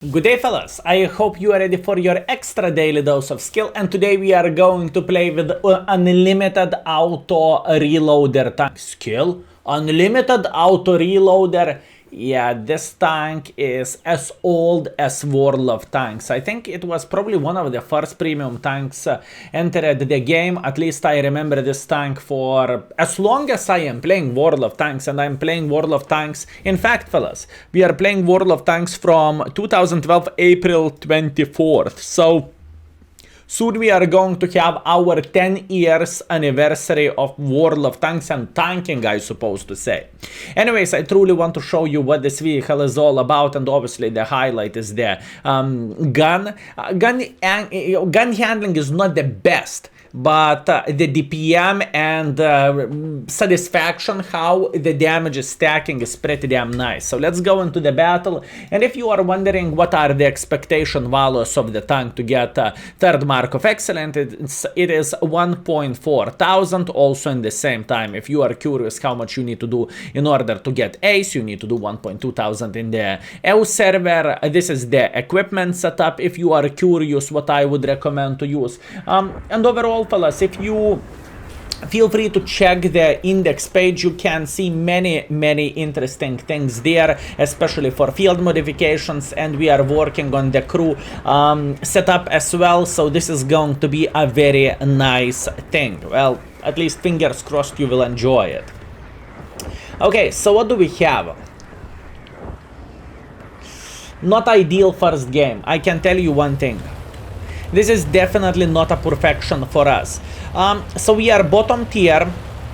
Good day, fellas. I hope you are ready for your extra daily dose of skill, and today we are going to play with unlimited auto reloader tank skill. Unlimited auto reloader. Yeah, this tank is as old as World of Tanks. I think it was probably one of the first premium tanks entered the game. At least I remember this tank for as long as I am playing World of Tanks, and I'm playing World of Tanks. In fact, fellas, we are playing World of Tanks from 2012 April 24th. So soon we are going to have our 10 years anniversary of World of Tanks and tanking, I suppose to say. Anyways, I truly want to show you what this vehicle is all about, and obviously the highlight is the gun. Gun handling is not the best, but the DPM and satisfaction, how the damage is stacking, is pretty damn nice. So let's go into the battle. And if you are wondering what are the expectation values of the tank to get third mark of excellent, it is 1.4 thousand. Also in the same time, if you are curious how much you need to do in order to get ace, you need to do 1.2 thousand in the EU server. This is the equipment setup if you are curious what I would recommend to use. And overall, fellas, if you feel free to check the index page, you can see many interesting things there, especially for field modifications, and we are working on the crew setup as well, so this is going to be a very nice thing. Well, at least fingers crossed you will enjoy it. Okay, so what do we have? Not ideal first game, I can tell you one thing. This is definitely not a perfection for us. So we are bottom tier,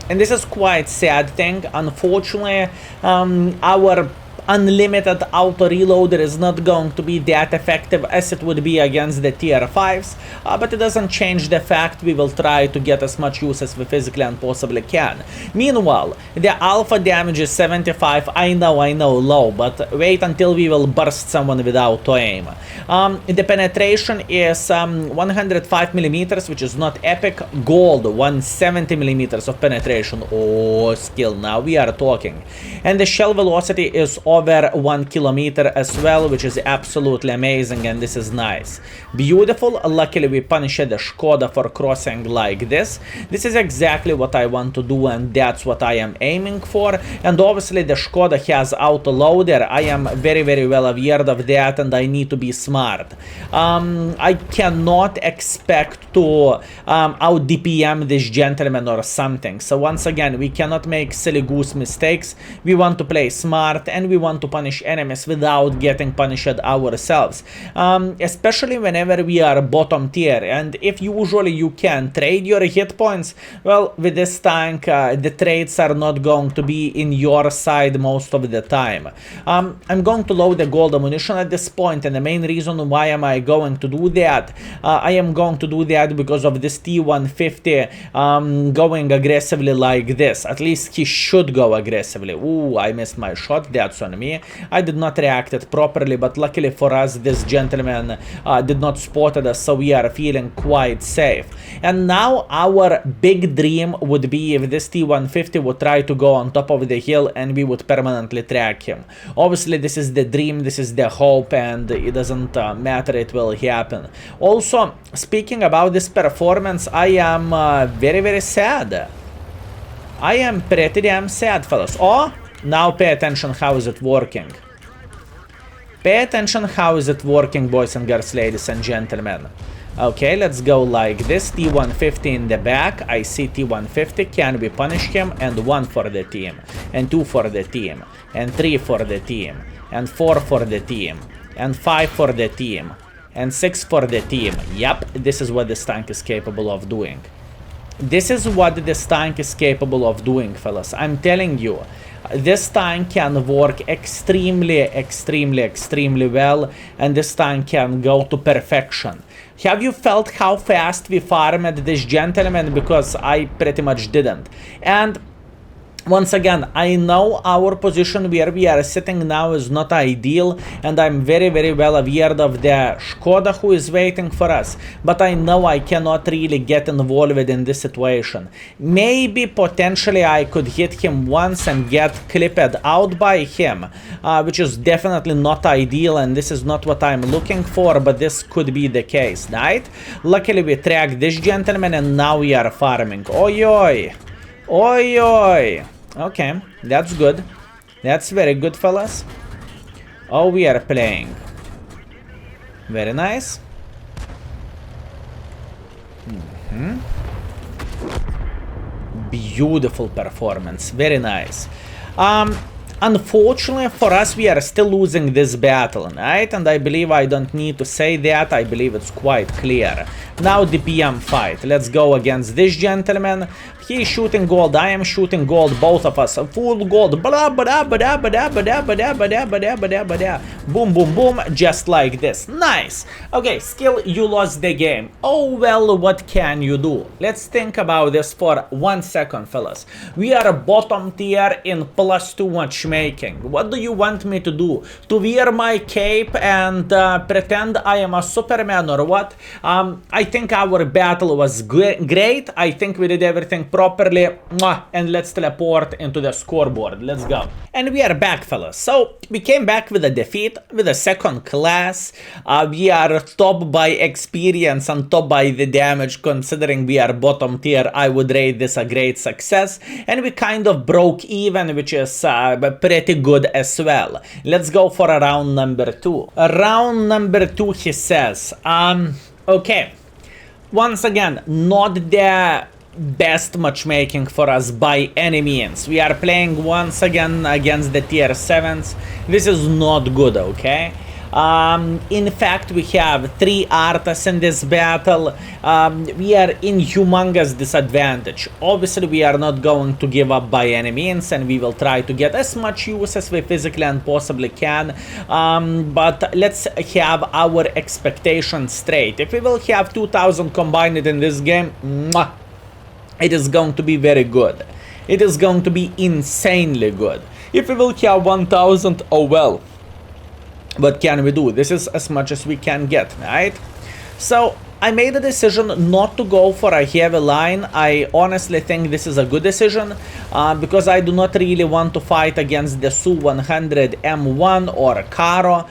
and this is quite sad thing. Unfortunately, our unlimited auto reloader is not going to be that effective as it would be against the tier 5s, but it doesn't change the fact we will try to get as much use as we physically and possibly can. Meanwhile, the alpha damage is 75. I know low, but wait until we will burst someone with auto aim. The penetration is 105 millimeters, which is not epic. Gold, 170 millimeters of penetration. Oh, skill, now we are talking. And the shell velocity is over 1 kilometer as well, which is absolutely amazing, and this is nice. Beautiful. Luckily we punished the Skoda for crossing like this. This is exactly what I want to do, and that's what I am aiming for. And obviously the Skoda has autoloader. I am very well aware of that, and I need to be smart. I cannot expect to out DPM this gentleman or something. So once again, we cannot make silly goose mistakes. We want to play smart, and we want to punish enemies without getting punished ourselves, especially whenever we are bottom tier. And if usually you can trade your hit points, well, with this tank the trades are not going to be in your side most of the time. I'm going to load the gold ammunition at this point, and the main reason why am I going to do that, I am going to do that because of this T150 going aggressively like this. At least he should go aggressively. Ooh, I missed my shot. That's on me. I did not react it properly, but luckily for us, this gentleman did not spot us, so we are feeling quite safe. And now our big dream would be if this T150 would try to go on top of the hill and we would permanently track him. Obviously, this is the dream, this is the hope, and it doesn't matter, it will happen. Also, speaking about this performance, I am very sad. I am pretty damn sad, fellas. Oh, now pay attention how is it working. Pay attention how is it working, boys and girls, ladies and gentlemen. Okay, let's go like this. T150 in the back. I see T150. Can we punish him? And 1 for the team. And 2 for the team. And 3 for the team. And 4 for the team. And 5 for the team. And 6 for the team. Yep, this is what this tank is capable of doing. This is what this tank is capable of doing, fellas. I'm telling you. This tank can work extremely well, and this tank can go to perfection. Have you felt how fast we farmed this gentleman? Because I pretty much didn't. And Once again, I know our position where we are sitting now is not ideal, and I'm very, very well aware of the Skoda who is waiting for us, but I know I cannot really get involved in this situation. Maybe potentially I could hit him once and get clipped out by him, which is definitely not ideal, and this is not what I'm looking for, but this could be the case, right? Luckily we tracked this gentleman and now we are farming. Oi oi! Oi oi! Okay, that's good. That's very good, fellas. Oh, we are playing. Very nice. Beautiful performance. Very nice. Unfortunately for us, we are still losing this battle, right? And I believe I don't need to say that. I believe it's quite clear. Now the PM fight. Let's go against this gentleman. He is shooting gold. I am shooting gold. Both of us. Full gold. Blah, blah, blah, blah, blah, blah, blah, blah, blah, blah, blah. Boom, boom, boom. Just like this. Nice. Okay, skill, you lost the game. Oh, well, what can you do? Let's think about this for 1 second, fellas. We are bottom tier in +2 matchmaking. What do you want me to do? To wear my cape and pretend I am a Superman or what? I think our battle was great. I think we did everything properly. And let's teleport into the scoreboard. Let's go. And we are back, fellas. So we came back with a defeat, with a second class. We are top by experience and top by the damage. Considering we are bottom tier, I would rate this a great success. And we kind of broke even, which is pretty good as well. Let's go for a round number 2. Round number 2, he says. Okay. Once again, not the best matchmaking for us by any means. We are playing once again against the tier 7s. This is not good, okay? In fact, we have 3 Arthas in this battle. We are in humongous disadvantage. Obviously, we are not going to give up by any means, and we will try to get as much use as we physically and possibly can. But let's have our expectations straight. If we will have 2000 combined in this game, it is going to be very good. It is going to be insanely good. If we will have 1000, oh well. What can we do? This is as much as we can get, right? So I made a decision not to go for a heavy line. I honestly think this is a good decision because I do not really want to fight against the Su-100 M1 or Karo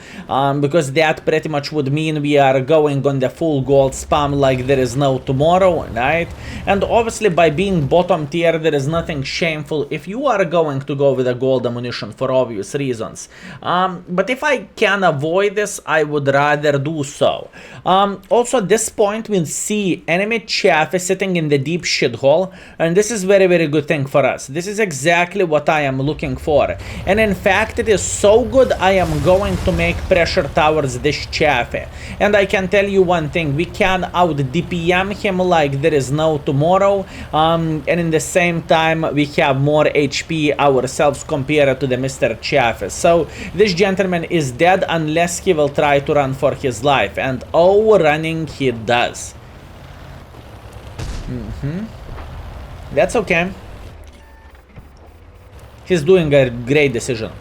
because that pretty much would mean we are going on the full gold spam like there is no tomorrow, right? And obviously by being bottom tier, there is nothing shameful if you are going to go with a gold ammunition for obvious reasons. But if I can avoid this, I would rather do so. Also, at this point we'll see enemy chaff is sitting in the deep shithole, and this is very, very good thing for us. This is exactly what I am looking for, and in fact it is so good I am going to make pressure towards this chaff. And I can tell you one thing, we can out DPM him like there is no tomorrow, and in the same time we have more HP ourselves compared to the Mr. Chaff. So this gentleman is dead unless he will try to run for his life, and oh, running he does. That's okay. He's doing a great decision.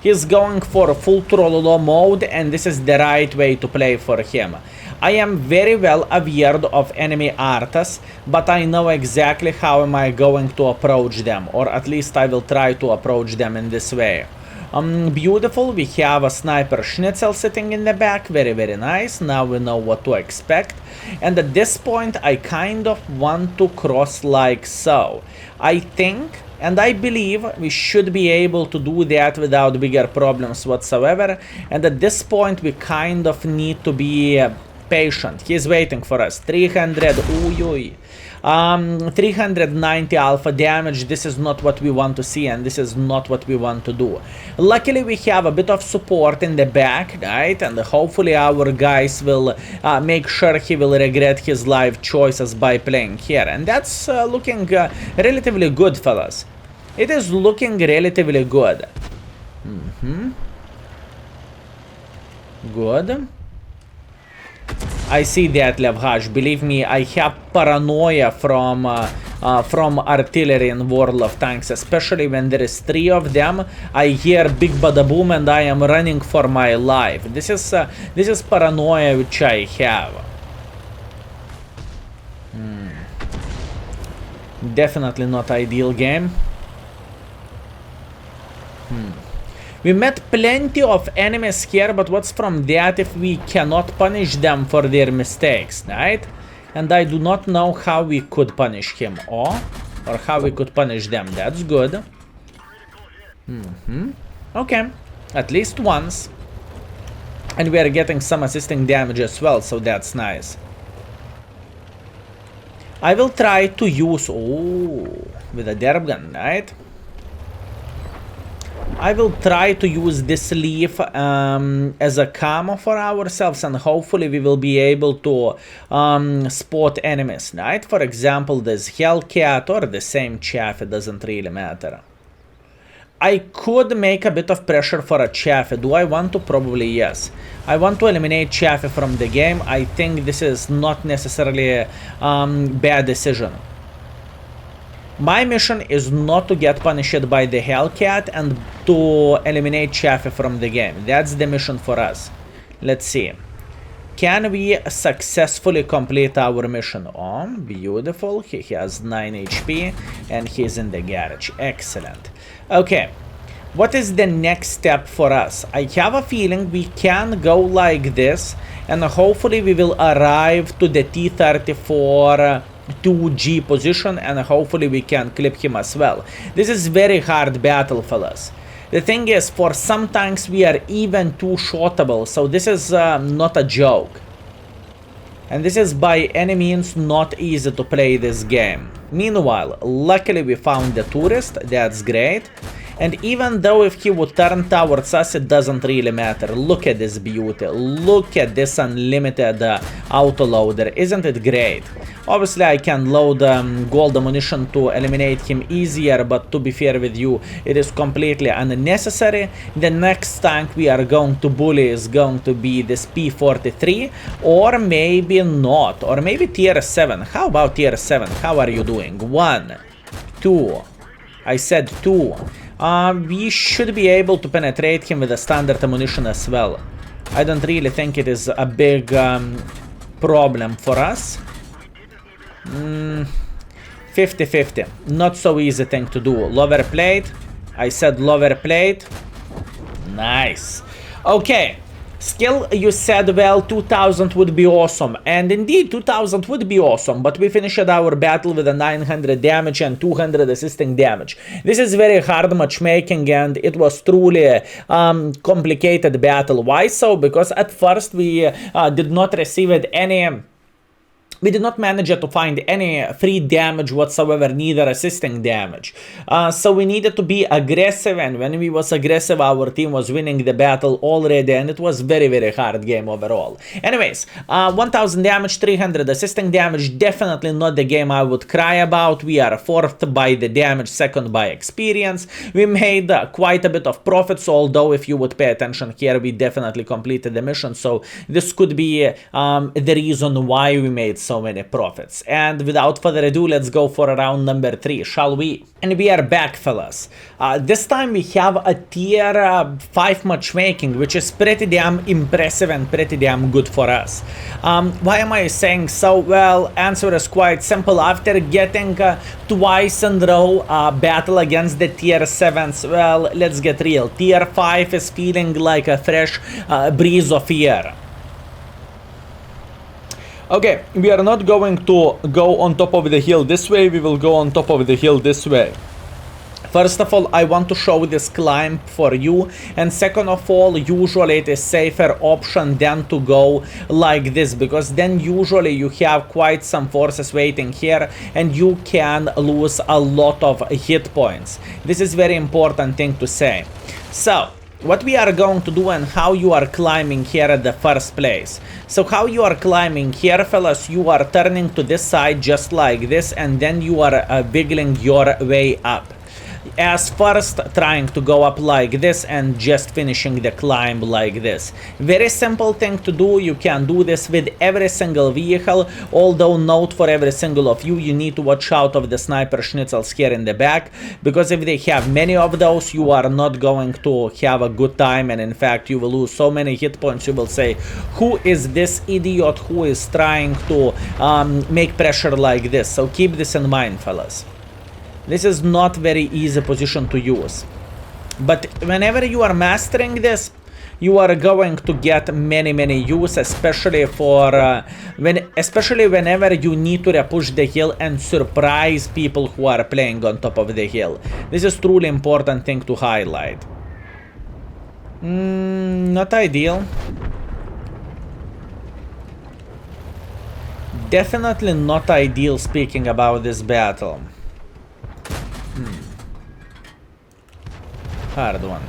He's going for full Trololo mode, and this is the right way to play for him. I am very well aware of enemy Arthas, but I know exactly how am I going to approach them, or at least I will try to approach them in this way. Beautiful, we have a sniper schnitzel sitting in the back, very, very nice. Now we know what to expect. And at this point I kind of want to cross like so. I think and I believe we should be able to do that without bigger problems whatsoever. And at this point we kind of need to be patient. He's waiting for us. 300, 390 alpha damage. This is not what we want to see, and this is not what we want to do. Luckily we have a bit of support in the back, right? And hopefully our guys will make sure he will regret his life choices by playing here. And that's looking relatively good, fellas. It is looking relatively good. Good. I see that, Levhaj. Believe me, I have paranoia from from artillery in World of Tanks, especially when there is 3 of them. I hear big bada boom and I am running for my life. This is paranoia which I have. Definitely not ideal game. We met plenty of enemies here, but what's from that if we cannot punish them for their mistakes, right? And I do not know how we could punish him, or how we could punish them. That's good. Okay, at least once. And we are getting some assisting damage as well, so that's nice. I will try to use... Oh, with a derb gun, right? I will try to use this leaf as a camo for ourselves, and hopefully we will be able to spot enemies, right? For example, this Hellcat or the same chaff, it doesn't really matter. I could make a bit of pressure for a Chaffee. Do I want to? Probably yes. I want to eliminate Chaffee from the game. I think this is not necessarily a bad decision. My mission is not to get punished by the Hellcat and to eliminate Chaffee from the game. That's the mission for us. Let's see. Can we successfully complete our mission? Oh, beautiful. He has 9 HP and he's in the garage. Excellent. Okay. What is the next step for us? I have a feeling we can go like this and hopefully we will arrive to the T-34 2G position and hopefully we can clip him as well. This is very hard battle, fellas. The thing is, for some tanks we are even too shotable, so this is not a joke. And this is by any means not easy to play this game. Meanwhile, luckily we found the tourist, that's great. And even though if he would turn towards us, it doesn't really matter. Look at this beauty. Look at this unlimited autoloader. Isn't it great? Obviously, I can load gold ammunition to eliminate him easier, but to be fair with you, it is completely unnecessary. The next tank we are going to bully is going to be this P-43, or maybe not, or maybe tier 7. How about tier 7? How are you doing? 1, 2. I said 2. We should be able to penetrate him with a standard ammunition as well. I don't really think it is a big problem for us. 50-50. Not so easy thing to do. Lower plate. I said lower plate. Nice. Okay. Skill, you said, well, 2000 would be awesome. And indeed, 2000 would be awesome. But we finished our battle with a 900 damage and 200 assisting damage. This is very hard matchmaking and it was truly a complicated battle. Why so? Because at first we did not receive any... We did not manage to find any free damage whatsoever, neither assisting damage. So we needed to be aggressive, and when we was aggressive, our team was winning the battle already, and it was very, very hard game overall. Anyways, 1000 damage, 300 assisting damage, definitely not the game I would cry about. We are 4th by the damage, 2nd by experience. We made quite a bit of profits, although if you would pay attention here, we definitely completed the mission, so this could be the reason why we made so many profits. And without further ado, let's go for round number 3, shall we? And we are back, fellas. This time we have a tier 5 matchmaking, which is pretty damn impressive and pretty damn good for us. Why am I saying so? Well, answer is quite simple. After getting twice in a row battle against the tier 7s, well, let's get real. Tier 5 is feeling like a fresh breeze of air. Okay, we are not going to go on top of the hill this way, we will go on top of the hill this way. First of all, I want to show this climb for you, and second of all, usually it is safer option than to go like this, because then usually you have quite some forces waiting here and you can lose a lot of hit points. This is very important thing to say. So, what we are going to do and how you are climbing here at the first place. So how you are climbing here, fellas, you are turning to this side just like this, and then you are wiggling your way up. as first trying to go up like this and just finishing the climb like this. Very simple thing to do. You can do this with every single vehicle, although note for every single of you, you need to watch out of the sniper schnitzels here in the back, because if they have many of those, you are not going to have a good time, and in fact you will lose so many hit points. You will say, who is this idiot who is trying to make pressure like this? So keep this in mind, fellas. This is not very easy position to use. But whenever you are mastering this, you are going to get many use, especially for especially whenever you need to repush the hill and surprise people who are playing on top of the hill. This is truly important thing to highlight. Not ideal. Definitely not ideal speaking about this battle. Hard one.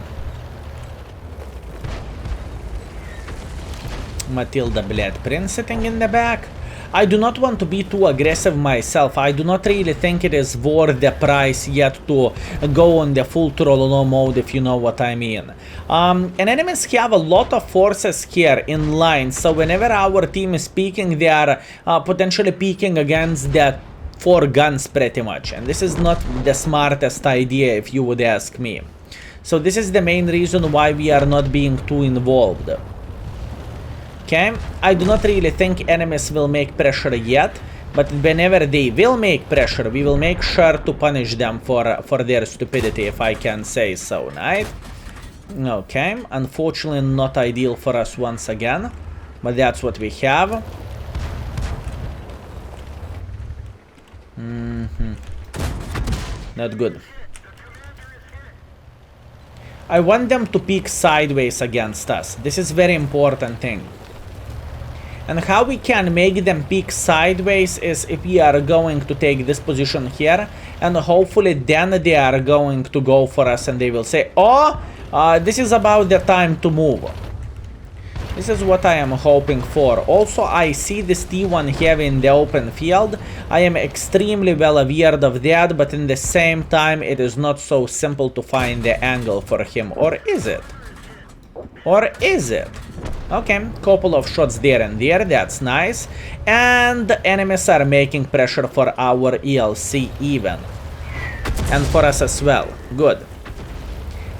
Matilda, bled, Prince sitting in the back. I do not want to be too aggressive myself. I do not really think it is worth the price yet to go on the full Trololo mode, if you know what I mean. And enemies have a lot of forces here in line, so whenever our team is peeking, they are potentially peeking against that 4 guns pretty much. And this is not the smartest idea, if you would ask me. So this is the main reason why we are not being too involved. Okay, I do not really think enemies will make pressure yet, but whenever they will make pressure, we will make sure to punish them for their stupidity, if I can say so, right? Okay, unfortunately not ideal for us once again, but that's what we have. Not good. I want them to peek sideways against us. This is very important thing. And how we can make them peek sideways is if we are going to take this position here, and hopefully then they are going to go for us and they will say, oh, this is about the time to move. This is what I am hoping for. Also, I see this T1 here in the open field. I am extremely well aware of that, but in the same time, it is not so simple to find the angle for him. Or is it? Or is it? Okay, couple of shots there and there, that's nice. And the enemies are making pressure for our ELC even. And for us as well. Good.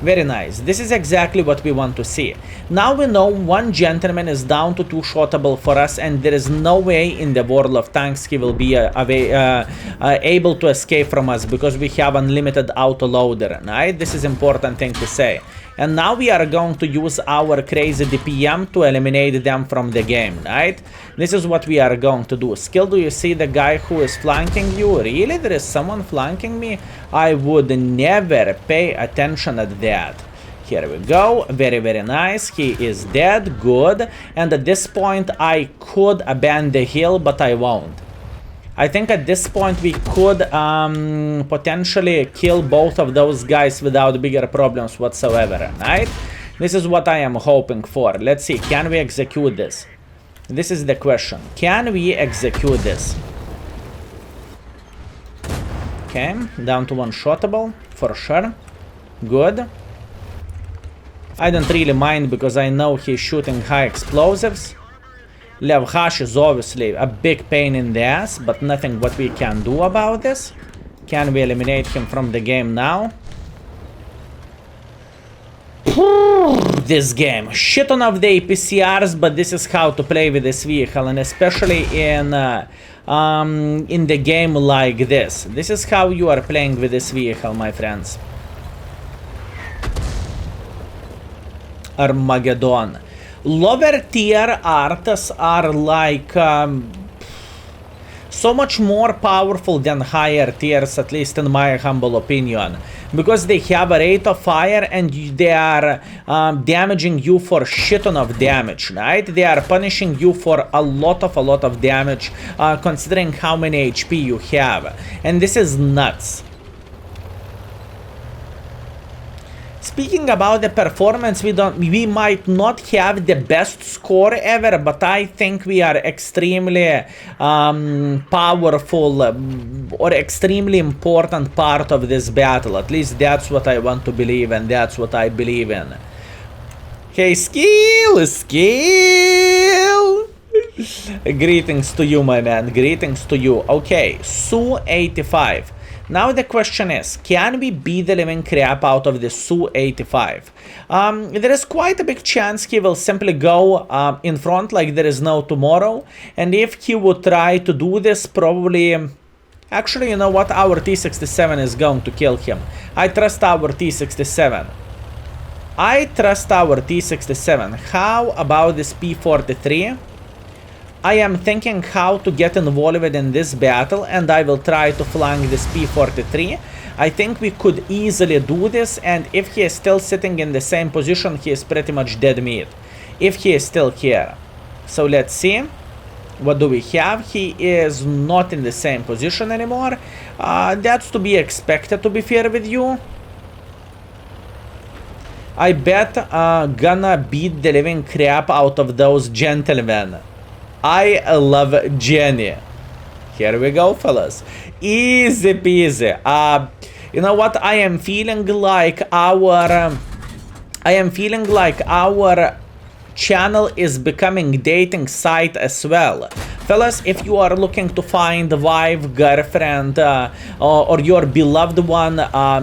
Very nice. This is exactly what we want to see. Now we know one gentleman is down to 2 shottable for us, and there is no way in the world of tanks he will be able to escape from us, because we have unlimited autoloader, right? This is important thing to say. And now we are going to use our crazy DPM to eliminate them from the game, right? This is what we are going to do. Skill, do you see the guy who is flanking you? Really? There is someone flanking me? I would never pay attention at that. Here we go. Very, very nice. He is dead. Good. And at this point, I could abandon the hill, but I won't. I think at this point we could potentially kill both of those guys without bigger problems whatsoever, right? This is what I am hoping for. Let's see, can we execute this? This is the question. Can we execute this? Okay, down to 1 shottable, for sure. Good. I don't really mind because I know he's shooting high explosives. Levhash is obviously a big pain in the ass, but nothing what we can do about this. Can we eliminate him from the game now? This game. Shit on of the APCRs, but this is how to play with this vehicle, and especially in the game like this. This is how you are playing with this vehicle, my friends. Armageddon. Lower tier artists are like so much more powerful than higher tiers, at least in my humble opinion, because they have a rate of fire and they are damaging you for shit ton of damage, right? They are punishing you for a lot of damage, considering how many HP you have, and this is nuts. Speaking about the performance, we might not have the best score ever, but I think we are extremely powerful or extremely important part of this battle. At least that's what I want to believe, and that's what I believe in. Hey, skill! Greetings to you, my man. Greetings to you. Okay, Su-85. Now the question is, can we beat the living crap out of the Su-85? There is quite a big chance he will simply go in front like there is no tomorrow. And if he would try to do this, probably... Actually, you know what? Our T-67 is going to kill him. I trust our T-67. I trust our T-67. How about this P-43? I am thinking how to get involved in this battle, and I will try to flank this P-43. I think we could easily do this, and if he is still sitting in the same position, he is pretty much dead meat. If he is still here. So let's see. What do we have? He is not in the same position anymore. That's to be expected, to be fair with you. I bet gonna beat the living crap out of those gentlemen. I love Jenny. Here we go, fellas. Easy peasy. You know what? I am feeling like our channel is becoming dating site as well. Fellas, if you are looking to find a wife, girlfriend, or your beloved one,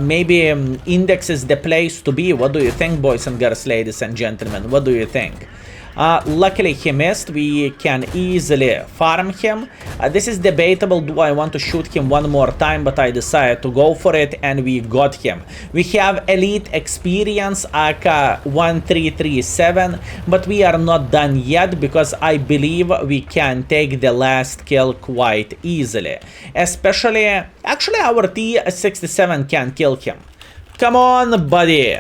maybe Index is the place to be. What do you think, boys and girls, ladies and gentlemen? What do you think? Luckily he missed. We can easily farm him. This is debatable. Do I want to shoot him one more time? But I decided to go for it, and we got him. We have elite experience AK-1337, but we are not done yet, because I believe we can take the last kill quite easily. Especially, actually our T-67 can kill him. Come on, buddy.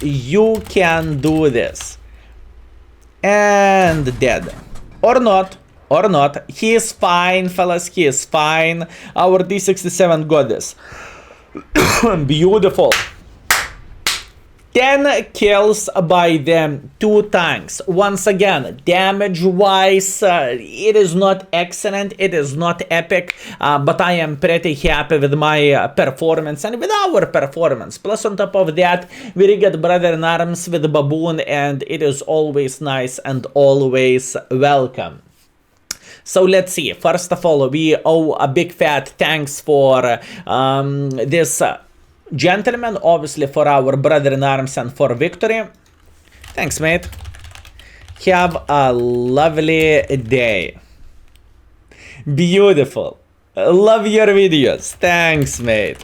You can do this. And dead. Or not. Or not. He is fine, fellas. He is fine. Our T-67 got this. Beautiful. 10 kills by them, 2 tanks. Once again, damage-wise, it is not excellent, it is not epic, but I am pretty happy with my performance and with our performance. Plus, on top of that, we rigged Brother in Arms with Baboon, and it is always nice and always welcome. So let's see. First of all, we owe a big fat thanks for this gentleman, obviously for our Brother in Arms and for victory. Thanks, mate. Have a lovely day. Beautiful. Love your videos. Thanks, mate.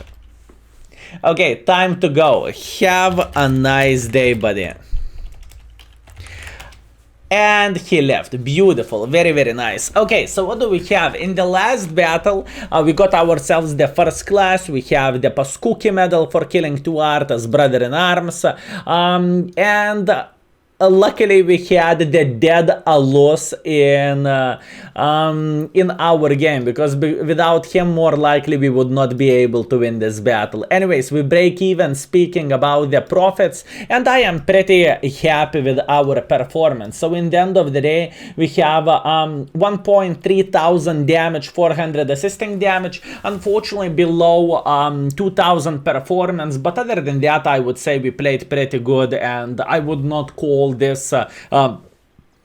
Okay, time to go. Have a nice day, buddy. And he left. Beautiful. Very, very nice. Okay, so what do we have? In the last battle, we got ourselves the first class. We have the Paskuki medal for killing 2 artists, Brother in Arms. And luckily we had the dead Alos in our game, because without him, more likely we would not be able to win this battle. Anyways, we break even speaking about the profits, and I am pretty happy with our performance. So in the end of the day, we have 1.3 thousand damage, 400 assisting damage, unfortunately below 2000 performance, but other than that, I would say we played pretty good, and I would not call this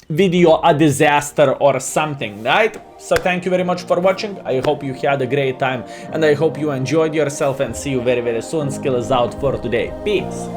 video a disaster or something, right? So thank you very much for watching. I hope you had a great time, and I hope you enjoyed yourself, and see you very, very soon. Skill is out for today. Peace.